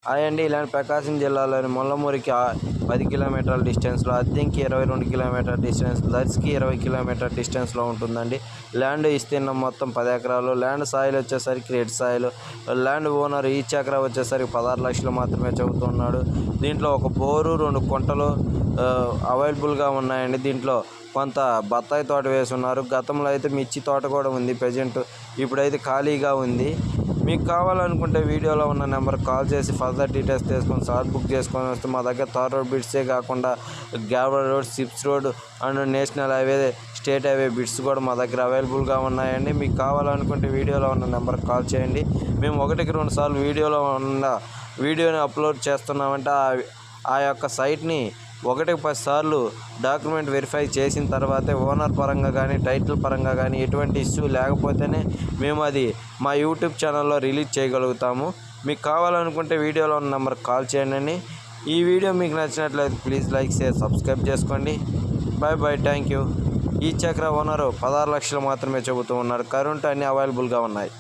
Hi అండి. ఇలాంటి ప్రకాశం జిల్లాలోని ముల్లమూరికి 10 కిలోమీటర్ల డిస్టెన్స్లో, అద్దెంకి 22 కిలోమీటర్ల డిస్టెన్స్, దర్శికి 20 కిలోమీటర్ల డిస్టెన్స్లో ఉంటుందండి. ల్యాండ్ విస్తీర్ణం మొత్తం 10 ఎకరాలు. ల్యాండ్ సాయిల్ వచ్చేసరికి red soil. Land owner each ఎకరా వచ్చేసరికి 16 లక్షలు మాత్రమే చెబుతున్నాడు. దీంట్లో ఒక బోరు, 2 కుంటలు అవైలబుల్గా ఉన్నాయండి. దీంట్లో కొంత బత్తాయి తోట వేసి ఉన్నారు. గతంలో అయితే మిర్చి తోట కూడా ఉంది. ప్రజెంట్ ఇప్పుడైతే ఖాళీగా ఉంది. మీకు కావాలనుకుంటే వీడియోలో ఉన్న నెంబర్కి కాల్ చేసి ఫర్దర్ డీటెయిల్స్ తీసుకొని సార్ బుక్ చేసుకొని వస్తే మా దగ్గర తార్ రోడ్ బిట్సే కాకుండా gravel road, SIPs road and national highway, state highway bits కూడా మా దగ్గర అవైలబుల్గా ఉన్నాయండి. మీకు కావాలనుకుంటే వీడియోలో ఉన్న నెంబర్కి కాల్ చేయండి. మేము 1-2 సార్లు వీడియోని అప్లోడ్ చేస్తున్నామంటే ఆ యొక్క సైట్ని 1-10 సార్లు డాక్యుమెంట్ వెరిఫై చేసిన తర్వాతే ఓనర్ పరంగా కానీ, టైటిల్ పరంగా కానీ ఎటువంటి ఇష్యూ లేకపోతేనే మేము అది మా యూట్యూబ్ ఛానల్లో రిలీజ్ చేయగలుగుతాము. మీకు కావాలనుకుంటే వీడియోలో ఉన్న నెంబర్కి కాల్ చేయండి. ఈ వీడియో మీకు నచ్చినట్లయితే ప్లీజ్ లైక్, షేర్, సబ్స్క్రైబ్ చేసుకోండి. బాయ్. Thank you. ఈ చక్ర ఓనరు 16 లక్షలు మాత్రమే చెబుతూ ఉన్నారు. కరెంట్ అన్నీ అవైలబుల్గా ఉన్నాయి.